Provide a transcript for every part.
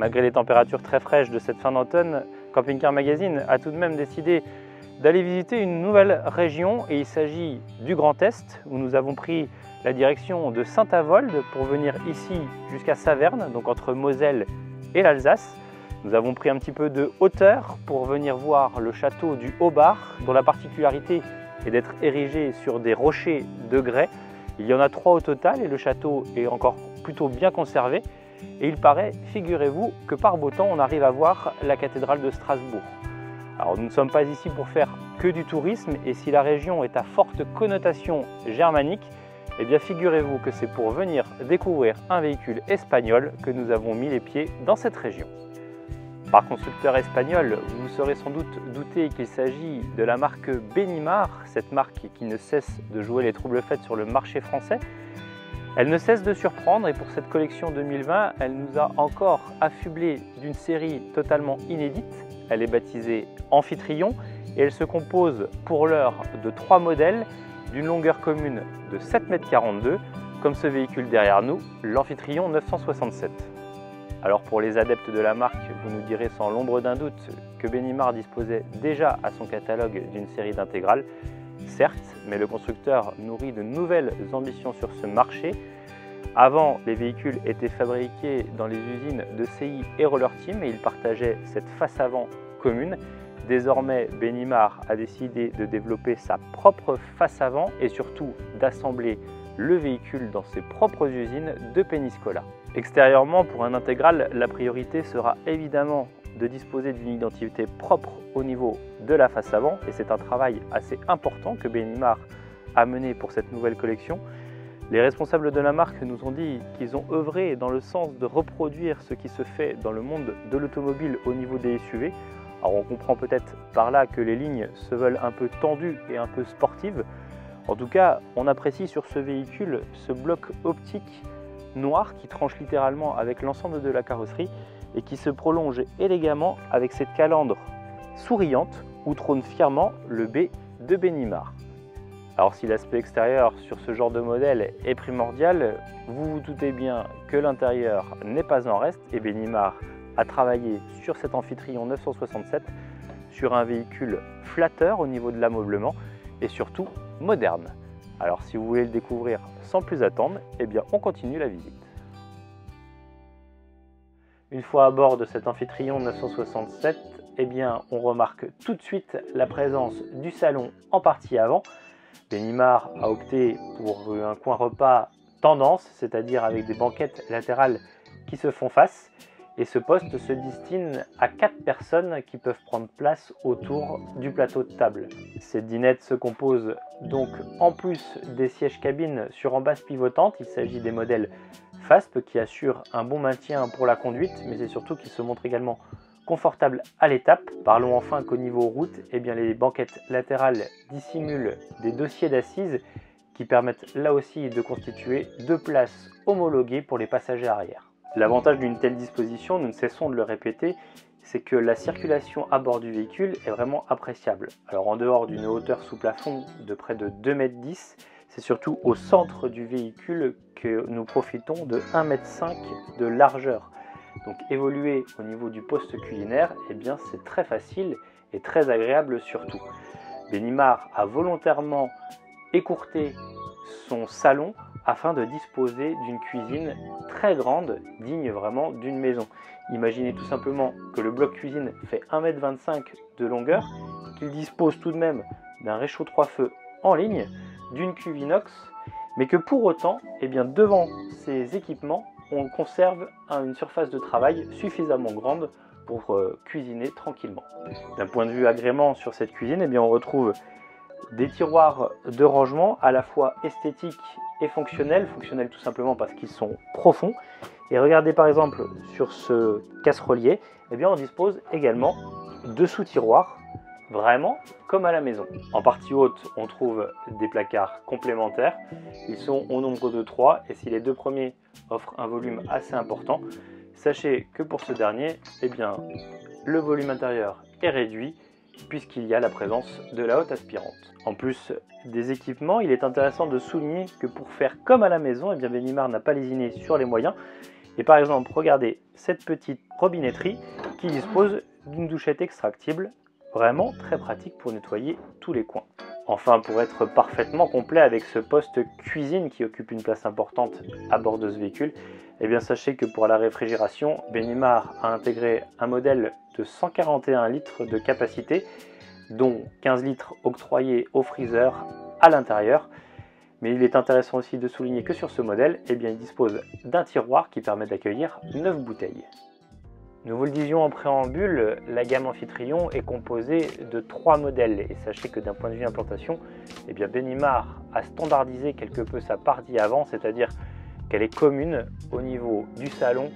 Malgré les températures très fraîches de cette fin d'automne, Camping Car Magazine a tout de même décidé d'aller visiter une nouvelle région et il s'agit du Grand Est où nous avons pris la direction de Saint-Avold pour venir ici jusqu'à Saverne, donc entre Moselle et l'Alsace. Nous avons pris un petit peu de hauteur pour venir voir le château du Haut-Bar, dont la particularité est d'être érigé sur des rochers de grès. Il y en a 3 au total et le château est encore plutôt bien conservé. Et il paraît, figurez-vous, que par beau temps, on arrive à voir la cathédrale de Strasbourg. Alors nous ne sommes pas ici pour faire que du tourisme et si la région est à forte connotation germanique, eh bien figurez-vous que c'est pour venir découvrir un véhicule espagnol que nous avons mis les pieds dans cette région. Par constructeur espagnol, vous vous serez sans doute douté qu'il s'agit de la marque Benimar, cette marque qui ne cesse de jouer les troubles fêtes sur le marché français. Elle ne cesse de surprendre et pour cette collection 2020, elle nous a encore affublé d'une série totalement inédite. Elle est baptisée Amphitryon et elle se compose pour l'heure de 3 modèles d'une longueur commune de 7,42 m, comme ce véhicule derrière nous, l'Amphitryon 967. Alors pour les adeptes de la marque, vous nous direz sans l'ombre d'un doute que Benimar disposait déjà à son catalogue d'une série d'intégrales. Certes, mais le constructeur nourrit de nouvelles ambitions sur ce marché. Avant, les véhicules étaient fabriqués dans les usines de CI et Roller Team et ils partageaient cette face avant commune. Désormais, Benimar a décidé de développer sa propre face avant et surtout d'assembler le véhicule dans ses propres usines de Pennyskola. Extérieurement, pour un intégral, la priorité sera évidemment de disposer d'une identité propre au niveau de la face avant et c'est un travail assez important que Benimar a mené pour cette nouvelle collection. Les responsables de la marque nous ont dit qu'ils ont œuvré dans le sens de reproduire ce qui se fait dans le monde de l'automobile au niveau des SUV. Alors on comprend peut-être par là que les lignes se veulent un peu tendues et un peu sportives. En tout cas, on apprécie sur ce véhicule ce bloc optique noir qui tranche littéralement avec l'ensemble de la carrosserie et qui se prolonge élégamment avec cette calandre souriante où trône fièrement le B de Benimar. Alors si l'aspect extérieur sur ce genre de modèle est primordial, vous vous doutez bien que l'intérieur n'est pas en reste et Benimar a travaillé sur cet Amphitryon 967 sur un véhicule flatteur au niveau de l'ameublement et surtout moderne. Alors si vous voulez le découvrir sans plus attendre, eh bien on continue la visite. Une fois à bord de cet Amphitryon 967, eh bien on remarque tout de suite la présence du salon en partie avant. Benimar a opté pour un coin repas tendance, c'est-à-dire avec des banquettes latérales qui se font face. Et ce poste se destine à 4 personnes qui peuvent prendre place autour du plateau de table. Cette dinette se compose donc en plus des sièges cabines sur embase pivotante. Il s'agit des modèles FASP qui assurent un bon maintien pour la conduite, mais c'est surtout qu'ils se montrent également confortables à l'étape. Parlons enfin qu'au niveau route, eh bien les banquettes latérales dissimulent des dossiers d'assises qui permettent là aussi de constituer 2 places homologuées pour les passagers arrière. L'avantage d'une telle disposition, nous ne cessons de le répéter, c'est que la circulation à bord du véhicule est vraiment appréciable. Alors en dehors d'une hauteur sous plafond de près de 2,10 m, c'est surtout au centre du véhicule que nous profitons de 1,5 m de largeur. Donc évoluer au niveau du poste culinaire, eh bien c'est très facile et très agréable surtout. Benimar a volontairement écourté son salon afin de disposer d'une cuisine très grande, digne vraiment d'une maison. Imaginez tout simplement que le bloc cuisine fait 1,25 m de longueur, qu'il dispose tout de même d'un réchaud 3 feux en ligne, d'une cuve inox, mais que pour autant, eh bien, devant ces équipements, on conserve une surface de travail suffisamment grande pour cuisiner tranquillement. D'un point de vue agrément sur cette cuisine, eh bien, on retrouve des tiroirs de rangement à la fois esthétiques et fonctionnels. Fonctionnels tout simplement parce qu'ils sont profonds. Et regardez par exemple sur ce casserolier, eh bien on dispose également de sous-tiroirs, vraiment comme à la maison. En partie haute, on trouve des placards complémentaires. Ils sont au nombre de 3 et si les 2 premiers offrent un volume assez important, sachez que pour ce dernier, eh bien, le volume intérieur est réduit puisqu'il y a la présence de la hotte aspirante. En plus des équipements, il est intéressant de souligner que pour faire comme à la maison, eh bien Benimar n'a pas lésiné sur les moyens. Et par exemple, regardez cette petite robinetterie qui dispose d'une douchette extractible, vraiment très pratique pour nettoyer tous les coins. Enfin, pour être parfaitement complet avec ce poste cuisine qui occupe une place importante à bord de ce véhicule, eh bien sachez que pour la réfrigération, Benimar a intégré un modèle de 141 litres de capacité, dont 15 litres octroyés au freezer à l'intérieur. Mais il est intéressant aussi de souligner que sur ce modèle, eh bien, il dispose d'un tiroir qui permet d'accueillir 9 bouteilles. Nous vous le disions en préambule, la gamme Amphitryon est composée de 3 modèles. Et sachez que d'un point de vue implantation, eh bien, Benimar a standardisé quelque peu sa partie avant, c'est-à-dire qu'elle est commune au niveau du salon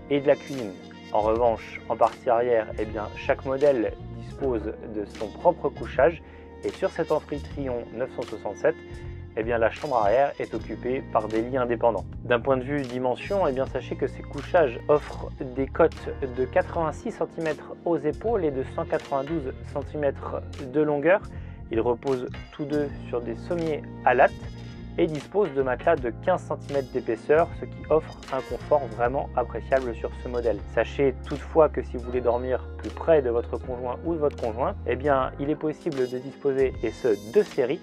et de la cuisine. En revanche, en partie arrière, eh bien, chaque modèle dispose de son propre couchage. Et sur cet Amphitryon 967, eh bien, la chambre arrière est occupée par des lits indépendants. D'un point de vue dimension, eh bien, sachez que ces couchages offrent des cotes de 86 cm aux épaules et de 192 cm de longueur. Ils reposent tous deux sur des sommiers à lattes et disposent de matelas de 15 cm d'épaisseur, ce qui offre un confort vraiment appréciable sur ce modèle. Sachez toutefois que si vous voulez dormir plus près de votre conjoint ou de votre conjointe, eh bien, il est possible de disposer, et ce de série,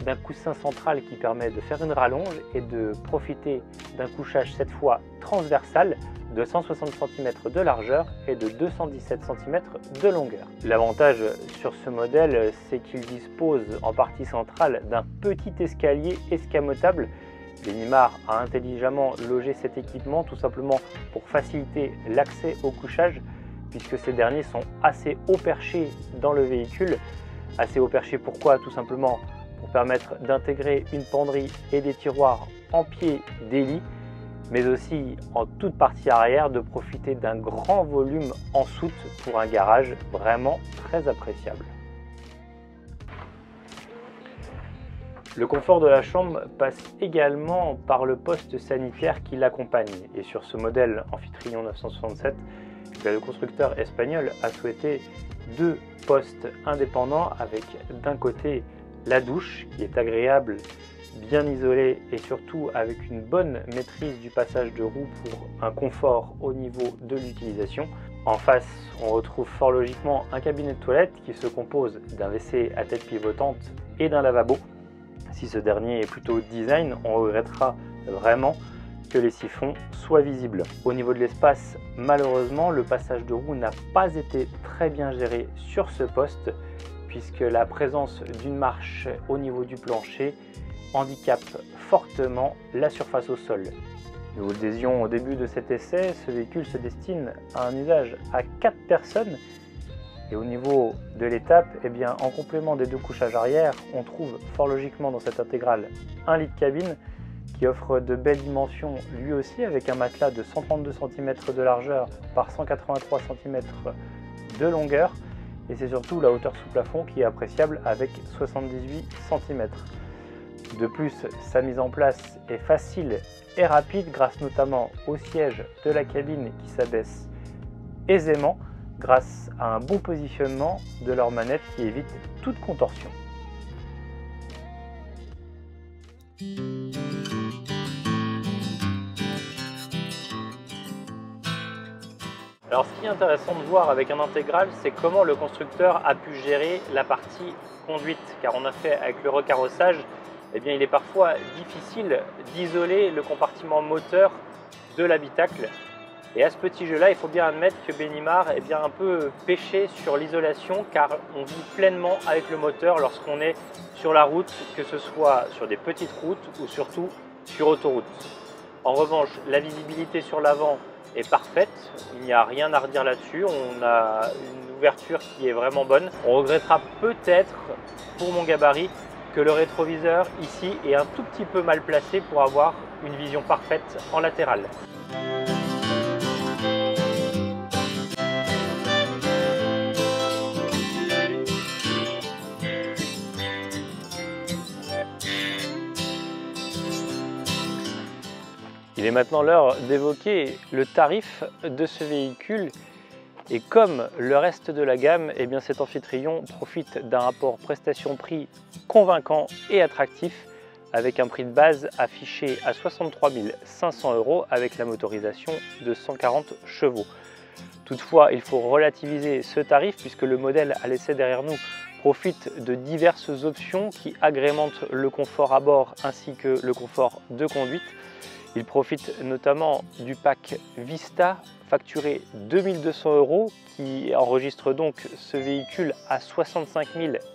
d'un coussin central qui permet de faire une rallonge et de profiter d'un couchage cette fois transversal de 160 cm de largeur et de 217 cm de longueur. L'avantage sur ce modèle, c'est qu'il dispose en partie centrale d'un petit escalier escamotable. Benimar a intelligemment logé cet équipement tout simplement pour faciliter l'accès au couchage, puisque ces derniers sont assez haut perchés dans le véhicule. Assez haut perchés pourquoi? Tout simplement pour permettre d'intégrer une penderie et des tiroirs en pied des lits, mais aussi en toute partie arrière de profiter d'un grand volume en soute pour un garage vraiment très appréciable. Le confort de la chambre passe également par le poste sanitaire qui l'accompagne, et sur ce modèle Amphitryon 967, le constructeur espagnol a souhaité 2 postes indépendants avec d'un côté la douche qui est agréable, bien isolée et surtout avec une bonne maîtrise du passage de roue pour un confort au niveau de l'utilisation. En face, on retrouve fort logiquement un cabinet de toilette qui se compose d'un WC à tête pivotante et d'un lavabo. Si ce dernier est plutôt design, on regrettera vraiment que les siphons soient visibles. Au niveau de l'espace, malheureusement, le passage de roue n'a pas été très bien géré sur ce poste, puisque la présence d'une marche au niveau du plancher handicape fortement la surface au sol. Nous vous le disions au début de cet essai, ce véhicule se destine à un usage à 4 personnes. Et au niveau de l'étape, eh bien, en complément des 2 couchages arrière, on trouve fort logiquement dans cette intégrale un lit de cabine qui offre de belles dimensions lui aussi, avec un matelas de 132 cm de largeur par 183 cm de longueur. Et c'est surtout la hauteur sous plafond qui est appréciable avec 78 cm. De plus, sa mise en place est facile et rapide grâce notamment au siège de la cabine qui s'abaisse aisément grâce à un bon positionnement de leur manette qui évite toute contorsion. Alors ce qui est intéressant de voir avec un intégral, c'est comment le constructeur a pu gérer la partie conduite, car on a fait avec le recarrossage, eh bien, il est parfois difficile d'isoler le compartiment moteur de l'habitacle. Et à ce petit jeu-là, il faut bien admettre que Benimar est bien un peu pêché sur l'isolation, car on vit pleinement avec le moteur lorsqu'on est sur la route, que ce soit sur des petites routes ou surtout sur autoroute. En revanche, la visibilité sur l'avant est parfaite, il n'y a rien à redire là-dessus, on a une ouverture qui est vraiment bonne. On regrettera peut-être, pour mon gabarit, que le rétroviseur ici est un tout petit peu mal placé pour avoir une vision parfaite en latéral. Il est maintenant l'heure d'évoquer le tarif de ce véhicule. Et comme le reste de la gamme, eh bien cet Amphitryon profite d'un rapport prestation-prix convaincant et attractif, avec un prix de base affiché à 63 500 € avec la motorisation de 140 chevaux. Toutefois, il faut relativiser ce tarif puisque le modèle à l'essai derrière nous profite de diverses options qui agrémentent le confort à bord ainsi que le confort de conduite. Il profite notamment du pack Vista facturé 2200 € qui enregistre donc ce véhicule à 65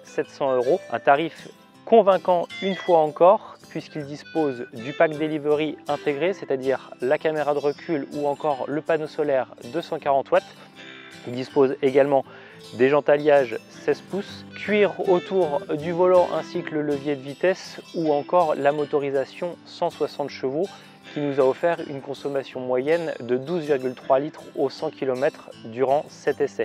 700 €. Un tarif convaincant une fois encore puisqu'il dispose du pack Delivery intégré, c'est-à-dire la caméra de recul ou encore le panneau solaire de 140 watts. Il dispose également des jantes alliage 16 pouces, cuir autour du volant ainsi que le levier de vitesse ou encore la motorisation 160 chevaux qui nous a offert une consommation moyenne de 12,3 litres au 100 km durant cet essai.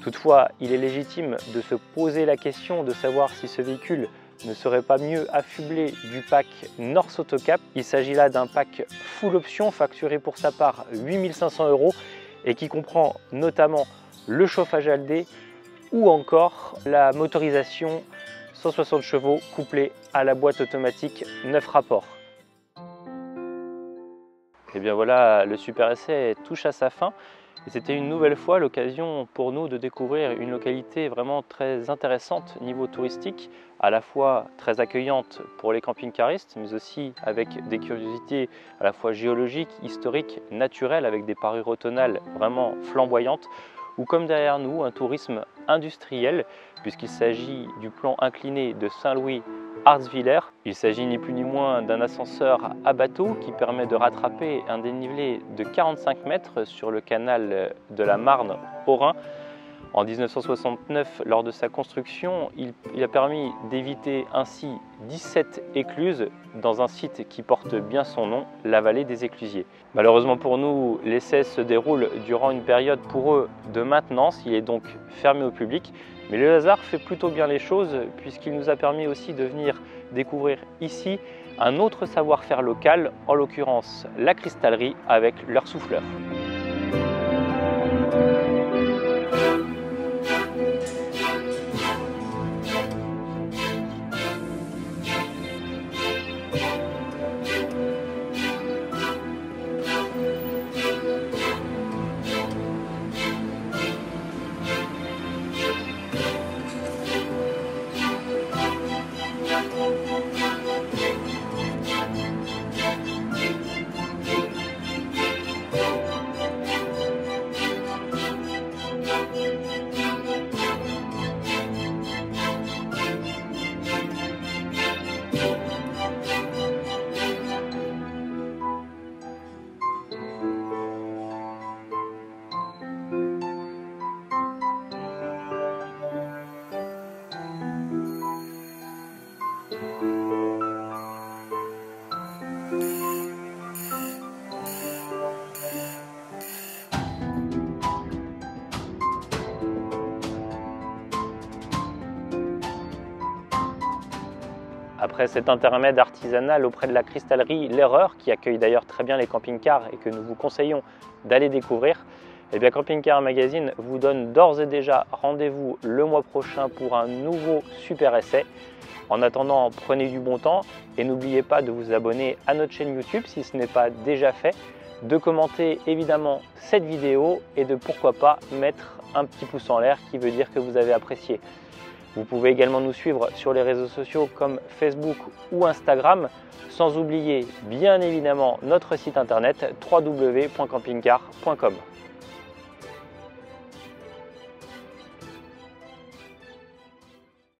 Toutefois, il est légitime de se poser la question de savoir si ce véhicule ne serait pas mieux affublé du pack North Autocap. Il s'agit là d'un pack full option facturé pour sa part 8 500 € et qui comprend notamment le chauffage ALD ou encore la motorisation 160 chevaux couplée à la boîte automatique 9 rapports. Et bien voilà, le super essai touche à sa fin et c'était une nouvelle fois l'occasion pour nous de découvrir une localité vraiment très intéressante niveau touristique, à la fois très accueillante pour les camping-caristes mais aussi avec des curiosités à la fois géologiques, historiques, naturelles avec des parures automnales vraiment flamboyantes ou comme derrière nous un tourisme industriel puisqu'il s'agit du plan incliné de Saint-Louis Hartzwiller. Il s'agit ni plus ni moins d'un ascenseur à bateau qui permet de rattraper un dénivelé de 45 mètres sur le canal de la Marne au Rhin. En 1969, lors de sa construction, il a permis d'éviter ainsi 17 écluses dans un site qui porte bien son nom, la vallée des Éclusiers. Malheureusement pour nous, l'essai se déroule durant une période pour eux de maintenance, il est donc fermé au public. Mais le hasard fait plutôt bien les choses puisqu'il nous a permis aussi de venir découvrir ici un autre savoir-faire local, en l'occurrence la cristallerie avec leur souffleur. Après cet intermède artisanal auprès de la cristallerie L'Erreur, qui accueille d'ailleurs très bien les camping-cars et que nous vous conseillons d'aller découvrir, eh bien Camping Car Magazine vous donne d'ores et déjà rendez-vous le mois prochain pour un nouveau super essai. En attendant, prenez du bon temps et n'oubliez pas de vous abonner à notre chaîne YouTube si ce n'est pas déjà fait, de commenter évidemment cette vidéo et de pourquoi pas mettre un petit pouce en l'air qui veut dire que vous avez apprécié. Vous pouvez également nous suivre sur les réseaux sociaux comme Facebook ou Instagram, sans oublier bien évidemment notre site internet www.campingcar.com.